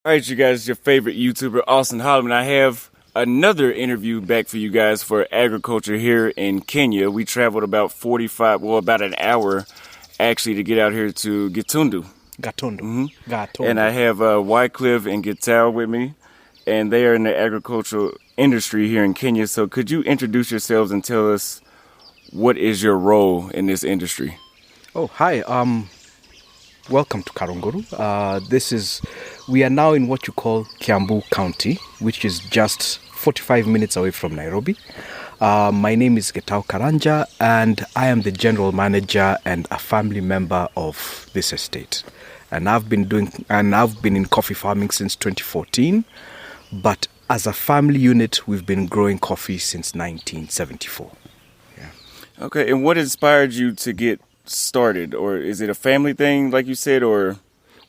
All right, you guys, your favorite YouTuber, austonholleman. I have another interview back for you guys for agriculture here in Kenya. We traveled about about an hour actually to get out here to Gitundu. Gatundu. And I have Wycliffe and Gitao with me, and they are in the agricultural industry here in Kenya. So could you introduce yourselves and tell us what is your role in this industry? Oh, hi. Welcome to Karunguru. We are now in what you call Kiambu County, which is just 45 minutes away from Nairobi. My name is Getao Karanja, and I am the general manager and a family member of this estate. And I've been in coffee farming since 2014, but as a family unit, we've been growing coffee since 1974. Yeah. Okay, and what inspired you to get started? Or is it a family thing, like you said, or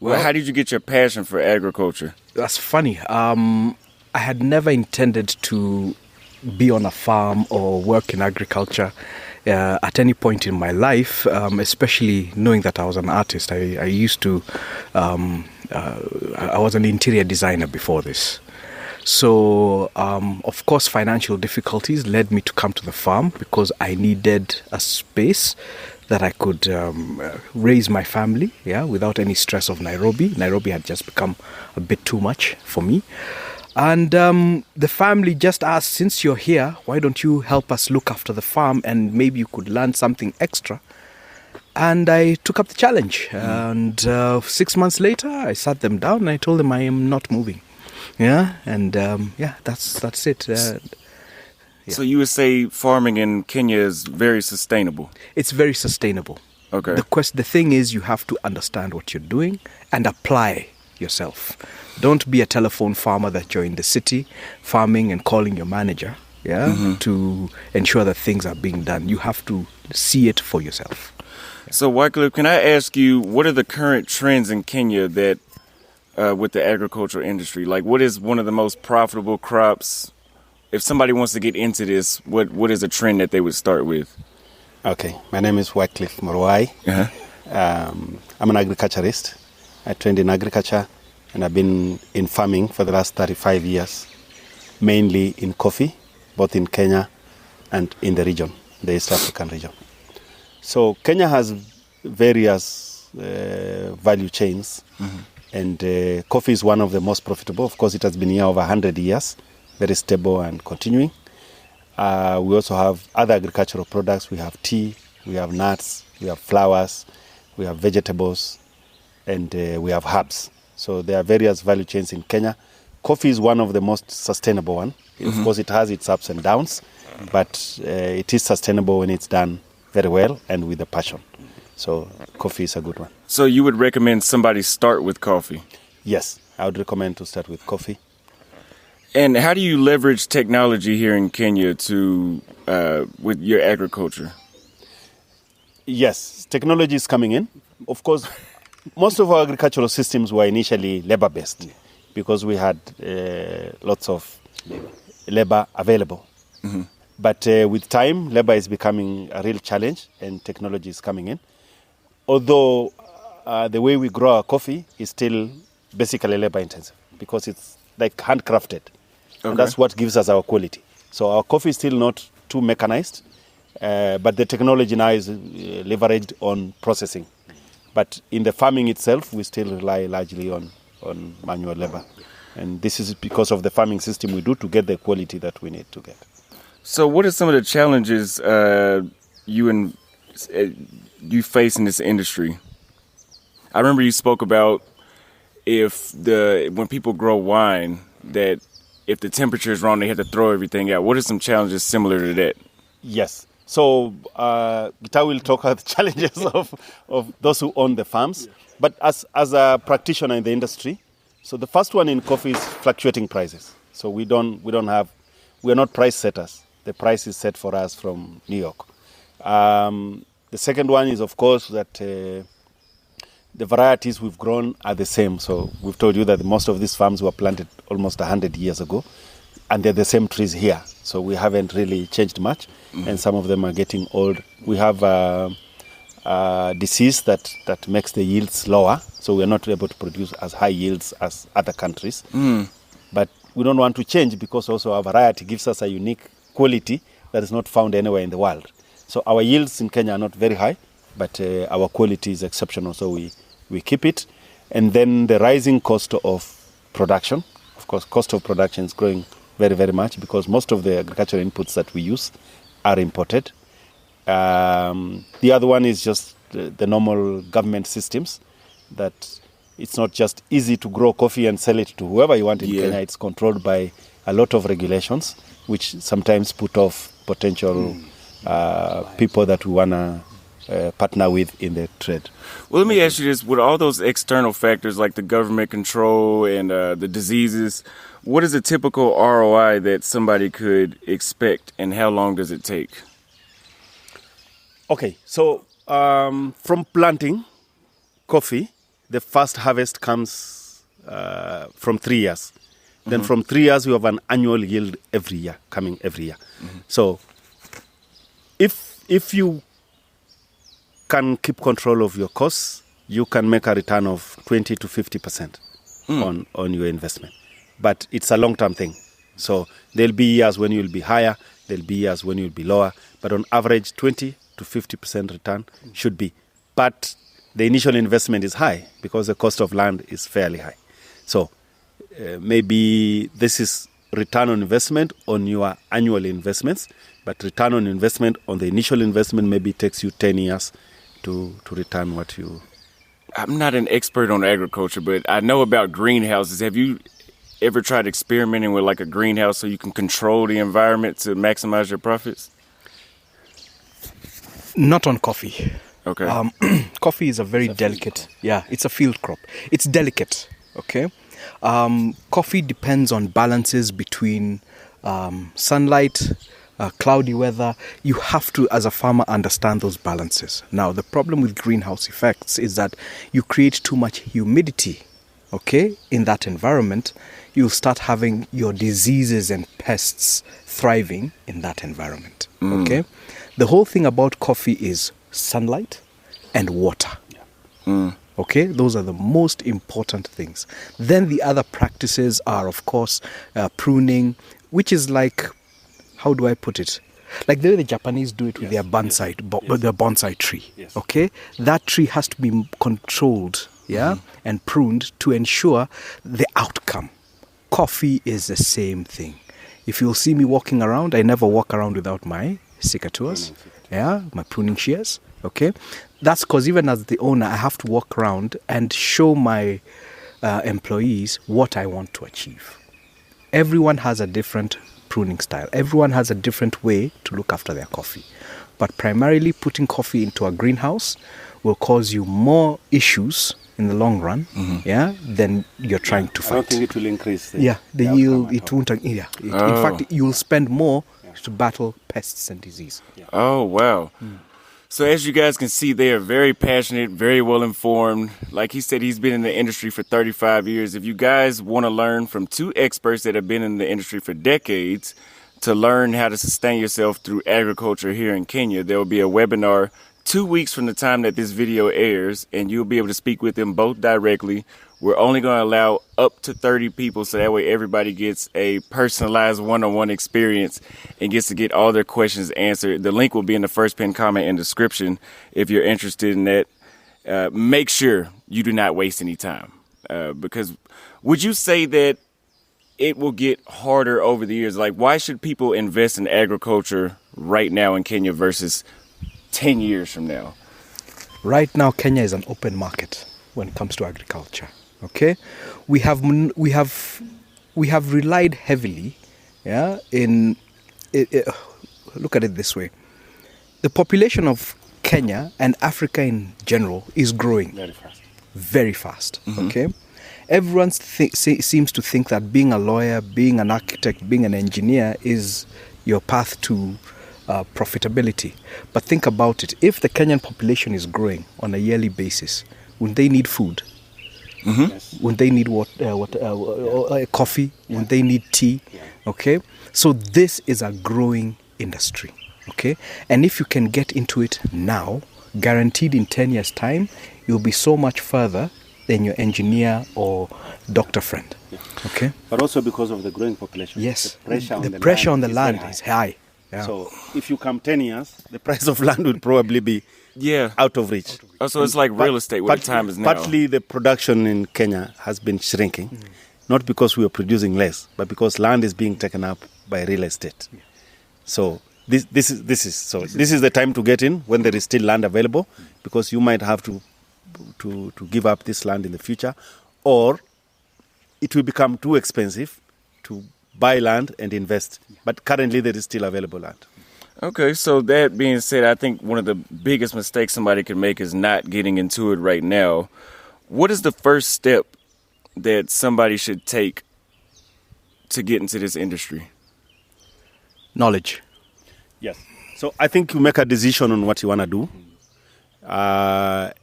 how did you get your passion for agriculture? That's funny. I had never intended to be on a farm or work in agriculture at any point in my life, especially knowing that I was an artist. I was an interior designer before this. So, of course, financial difficulties led me to come to the farm because I needed a space that I could raise my family, without any stress of Nairobi. Nairobi had just become a bit too much for me. And the family just asked, since you're here, why don't you help us look after the farm and maybe you could learn something extra? And I took up the challenge. And 6 months later, I sat them down and I told them I am not moving. That's it. Yeah. So you would say farming in Kenya is very sustainable? It's very sustainable. Okay. The thing is, you have to understand what you're doing and apply yourself. Don't be a telephone farmer that you're in the city farming and calling your manager, to ensure that things are being done. You have to see it for yourself. So, Wycliffe, can I ask you, what are the current trends in Kenya that with the agricultural industry? Like, what is one of the most profitable crops? If somebody wants to get into this, what is a trend that they would start with? Okay, my name is Wycliffe Morwai. I'm an agriculturist. I trained in agriculture and I've been in farming for the last 35 years, mainly in coffee, both in Kenya and in the region, the East African region. So Kenya has various value chains, and coffee is one of the most profitable. Of course, it has been here over 100 years. Very stable and continuing. We also have other agricultural products. We have tea, we have nuts, we have flowers, we have vegetables, and we have herbs. So there are various value chains in Kenya. Coffee is one of the most sustainable one. Of course, it has its ups and downs, but it is sustainable when it's done very well and with a passion. So coffee is a good one. So you would recommend somebody start with coffee? Yes, I would recommend to start with coffee. And how do you leverage technology here in Kenya with your agriculture? Yes, technology is coming in. Of course, most of our agricultural systems were initially labor-based because we had lots of labor available. But with time, labor is becoming a real challenge and technology is coming in. Although the way we grow our coffee is still basically labor-intensive because it's like handcrafted. And that's what gives us our quality. So our coffee is still not too mechanized, but the technology now is leveraged on processing. But in the farming itself, we still rely largely on manual labor. And this is because of the farming system we do to get the quality that we need to get. So what are some of the challenges you face in this industry? I remember you spoke about when people grow wine, that if the temperature is wrong, they have to throw everything out. What are some challenges similar to that? Yes. So Gita will talk about the challenges of those who own the farms. But as a practitioner in the industry, so the first one in coffee is fluctuating prices. So we are not price setters. The price is set for us from New York. The second one is, of course, that the varieties we've grown are the same. So we've told you that most of these farms were planted almost 100 years ago, and they're the same trees here. So we haven't really changed much, and some of them are getting old. We have disease that makes the yields lower. So we are not able to produce as high yields as other countries. But we don't want to change because also our variety gives us a unique quality that is not found anywhere in the world. So our yields in Kenya are not very high, but our quality is exceptional. So we keep it. And then the rising cost of production. Of course, cost of production is growing very, very much because most of the agricultural inputs that we use are imported. The other one is just the normal government systems that it's not just easy to grow coffee and sell it to whoever you want in Kenya. It's controlled by a lot of regulations, which sometimes put off potential people that we want to partner with in the trade. Well, let me ask you this. With all those external factors like the government control and the diseases, what is a typical ROI that somebody could expect and how long does it take? Okay, so from planting coffee, the first harvest comes from 3 years. Then from 3 years, you have an annual yield coming every year. So if you can keep control of your costs, you can make a return of 20 to 50% on your investment. But it's a long-term thing. So there'll be years when you'll be higher, there'll be years when you'll be lower. But on average, 20 to 50% return should be. But the initial investment is high because the cost of land is fairly high. So maybe this is return on investment on your annual investments, but return on investment on the initial investment maybe takes you 10 years to return what you... I'm not an expert on agriculture, but I know about greenhouses. Have you ever tried experimenting with like a greenhouse so you can control the environment to maximize your profits? Not on coffee. Okay. Coffee is a very delicate... it's a field crop. It's delicate, okay? Coffee depends on balances between sunlight, cloudy weather. You have to, as a farmer, understand those balances. Now, the problem with greenhouse effects is that you create too much humidity, okay, in that environment. You'll start having your diseases and pests thriving in that environment, okay? The whole thing about coffee is sunlight and water. Okay, those are the most important things. Then the other practices are, of course, pruning, which is like, how do I put it? Like the way the Japanese do it with their bonsai, their bonsai tree. Okay, that tree has to be controlled, and pruned to ensure the outcome. Coffee is the same thing. If you'll see me walking around, I never walk around without my secateurs, my pruning shears. Okay, that's because even as the owner, I have to walk around and show my employees what I want to achieve. Everyone has a different pruning style. Everyone has a different way to look after their coffee. But primarily putting coffee into a greenhouse will cause you more issues in the long run, than you're trying to fight. I don't think it will increase the yield. It won't. In fact, you'll spend more to battle pests and disease. Oh, wow. So as you guys can see, they are very passionate, very well informed. Like he said, he's been in the industry for 35 years. If you guys want to learn from two experts that have been in the industry for decades to learn how to sustain yourself through agriculture here in Kenya, there will be a webinar 2 weeks from the time that this video airs, and you'll be able to speak with them both directly. We're only going to allow up to 30 people, so that way everybody gets a personalized one-on-one experience and gets to get all their questions answered. The link will be in the first pinned comment and description if you're interested in that. Make sure you do not waste any time, because would you say that it will get harder over the years? Like, why should people invest in agriculture right now in Kenya versus 10 years from now? Right now, Kenya is an open market when it comes to agriculture. Okay, we have relied heavily, in look at it this way: the population of Kenya and Africa in general is growing very fast. Okay, everyone seems to think that being a lawyer, being an architect, being an engineer is your path to profitability. But think about it: if the Kenyan population is growing on a yearly basis, wouldn't they need food? When they need coffee, when they need tea, okay? So this is a growing industry, okay? And if you can get into it now, guaranteed in 10 years' time, you'll be so much further than your engineer or doctor friend. Okay? But also because of the growing population. Yes. The pressure on the land is high. Yeah. So if you come 10 years, the price of land will probably be out of reach. Oh, so it's like real estate where the time is now. Partly the production in Kenya has been shrinking, not because we are producing less, but because land is being taken up by real estate. Yeah. So this is the time to get in when there is still land available, because you might have to give up this land in the future, or it will become too expensive to buy land and invest. But currently there is still available land. Okay, so that being said, I think one of the biggest mistakes somebody can make is not getting into it right now. What is the first step that somebody should take to get into this industry? Knowledge. Yes. So I think you make a decision on what you want to do.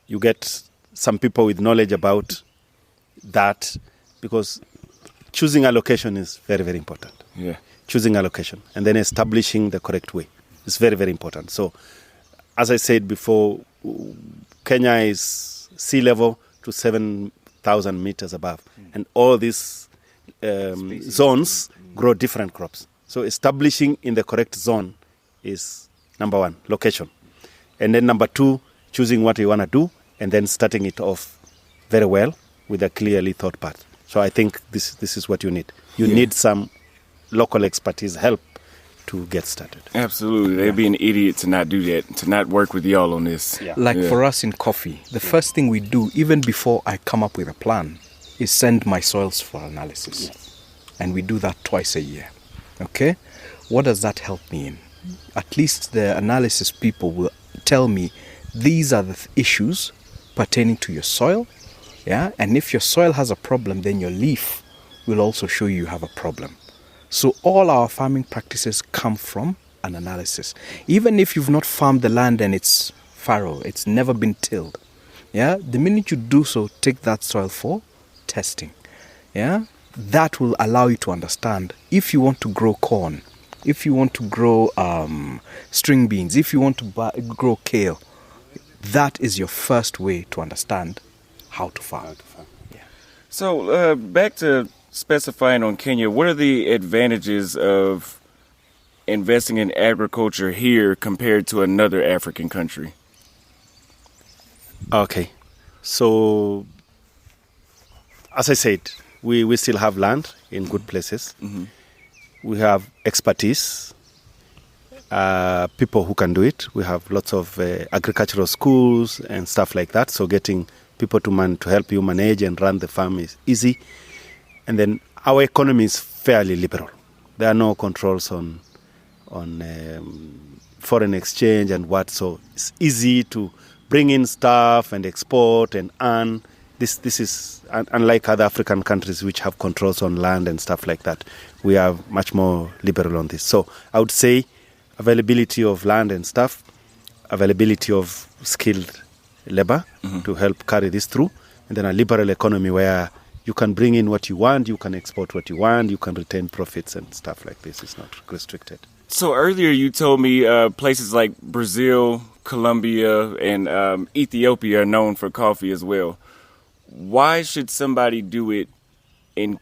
You get some people with knowledge about that, because choosing a location is very, very important. Yeah. Choosing a location and then establishing the correct way is very, very important. So, as I said before, Kenya is sea level to 7,000 meters above. And all these zones grow different crops. So, establishing in the correct zone is number one, location. And then number two, choosing what you want to do and then starting it off very well with a clearly thought path. So I think this is what you need. You need some local expertise help to get started. Absolutely. They'd be an idiot to not do that, to not work with y'all on this. Yeah. For us in coffee, the first thing we do, even before I come up with a plan, is send my soils for analysis. Yes. And we do that twice a year. Okay? What does that help me in? At least the analysis people will tell me these are the issues pertaining to your soil. Yeah, and if your soil has a problem, then your leaf will also show you have a problem. So all our farming practices come from an analysis. Even if you've not farmed the land and it's fallow, it's never been tilled. Yeah, the minute you do so, take that soil for testing. Yeah, that will allow you to understand if you want to grow corn, if you want to grow string beans, if you want to grow kale. That is your first way to understand how to farm. Yeah. So back to specifying on Kenya, what are the advantages of investing in agriculture here compared to another African country? Okay. So, as I said, we still have land in good places. Mm-hmm. We have expertise. People who can do it. We have lots of agricultural schools and stuff like that. So getting people to help you manage and run the farm is easy. And then our economy is fairly liberal. There are no controls on foreign exchange and what. So it's easy to bring in stuff and export and earn. This is unlike other African countries which have controls on land and stuff like that. We are much more liberal on this. So I would say availability of land and stuff, availability of skilled labor to help carry this through, and then a liberal economy where you can bring in what you want, you can export what you want, you can retain profits and stuff like this. It's not restricted. So earlier you told me places like Brazil, Colombia, and Ethiopia are known for coffee as well. Why should somebody do it in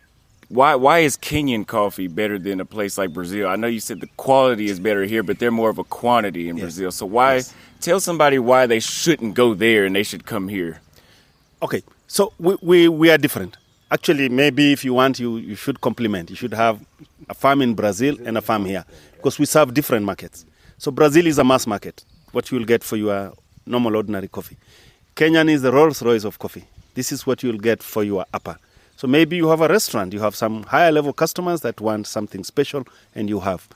Why is Kenyan coffee better than a place like Brazil? I know you said the quality is better here, but they're more of a quantity in Brazil. So tell somebody why they shouldn't go there and they should come here. Okay, so we are different. Actually, maybe if you want, you should complement. You should have a farm in Brazil and a farm here, because we serve different markets. So Brazil is a mass market, what you will get for your normal ordinary coffee. Kenyan is the Rolls Royce of coffee. This is what you will get for your upper. So maybe you have a restaurant, you have some higher level customers that want something special, and you have.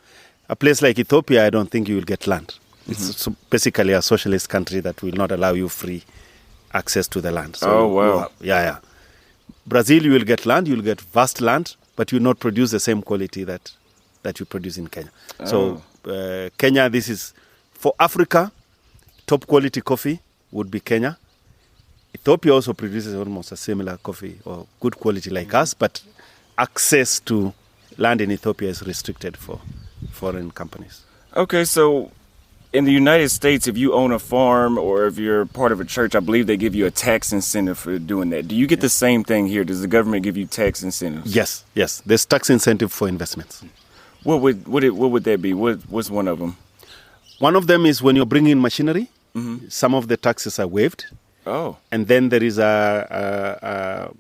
A place like Ethiopia, I don't think you will get land. Mm-hmm. It's basically a socialist country that will not allow you free access to the land. So yeah. Brazil, you will get land, you will get vast land, but you will not produce the same quality that you produce in Kenya. So Kenya, this is, for Africa, top quality coffee would be Kenya. Ethiopia also produces almost a similar coffee or good quality like us, but access to land in Ethiopia is restricted for foreign companies. Okay, so In the United States, if you own a farm or if you're part of a church, I believe they give you a tax incentive for doing that. Do you get the same thing here? Does the government give you tax incentives? Yes, yes. There's tax incentive for investments. What would that be? What's one of them? One of them is when you're bringing in machinery, some of the taxes are waived. Oh. And then there is a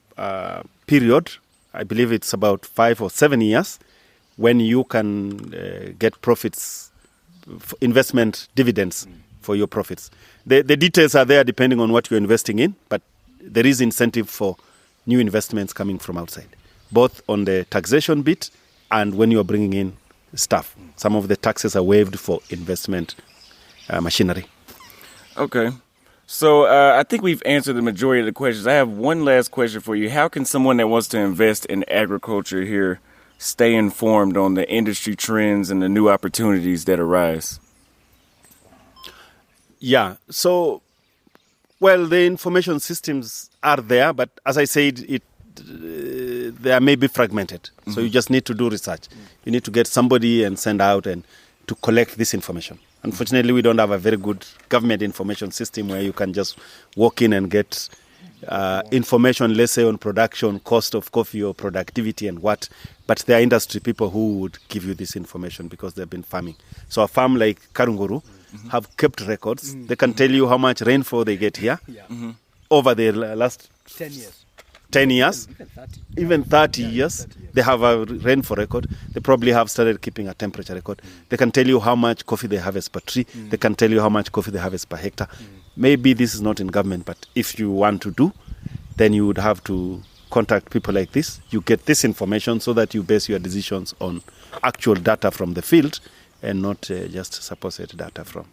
period, I believe it's about 5 or 7 years, when you can get profits, investment dividends for your profits. The details are there depending on what you're investing in, but there is incentive for new investments coming from outside, both on the taxation bit and when you're bringing in stuff. Some of the taxes are waived for investment machinery. Okay. So I think we've answered the majority of the questions. I have one last question for you. How can someone that wants to invest in agriculture here stay informed on the industry trends and the new opportunities that arise? Yeah. So, well, the information systems are there, but as I said, they are maybe fragmented. So you just need to do research. You need to get somebody and send out and to collect this information. Unfortunately, we don't have a very good government information system where you can just walk in and get information, let's say, on production, cost of coffee or productivity and what. But there are industry people who would give you this information because they've been farming. So a farm like Karunguru have kept records. They can tell you how much rainfall they get here over the last 10 years. 10 years, even 30 years. They have a rainfall record. They probably have started keeping a temperature record. They can tell you how much coffee they harvest per tree. They can tell you how much coffee they harvest per hectare. Maybe this is not in government, but if you want to do, then you would have to contact people like this. You get this information so that you base your decisions on actual data from the field and not just supposed data from.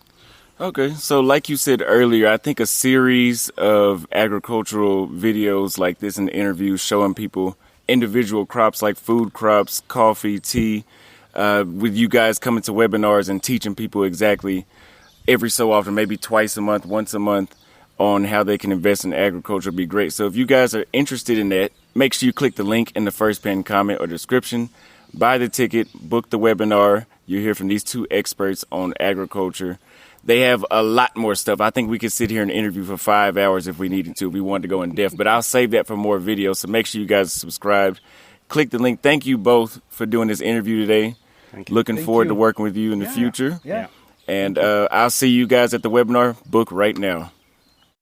Okay, so like you said earlier, I think a series of agricultural videos like this and interviews showing people individual crops like food crops, coffee, tea, with you guys coming to webinars and teaching people exactly every so often, maybe twice a month, once a month, on how they can invest in agriculture would be great. So if you guys are interested in that, make sure you click the link in the first pinned comment or description, buy the ticket, book the webinar. You hear from these two experts on agriculture. They have a lot more stuff. I think we could sit here and interview for 5 hours if we needed to, if we wanted to go in depth. But I'll save that for more videos, so make sure you guys subscribe. Click the link. Thank you both for doing this interview today. Looking forward to working with you in the future. Yeah. And I'll see you guys at the webinar. Book right now.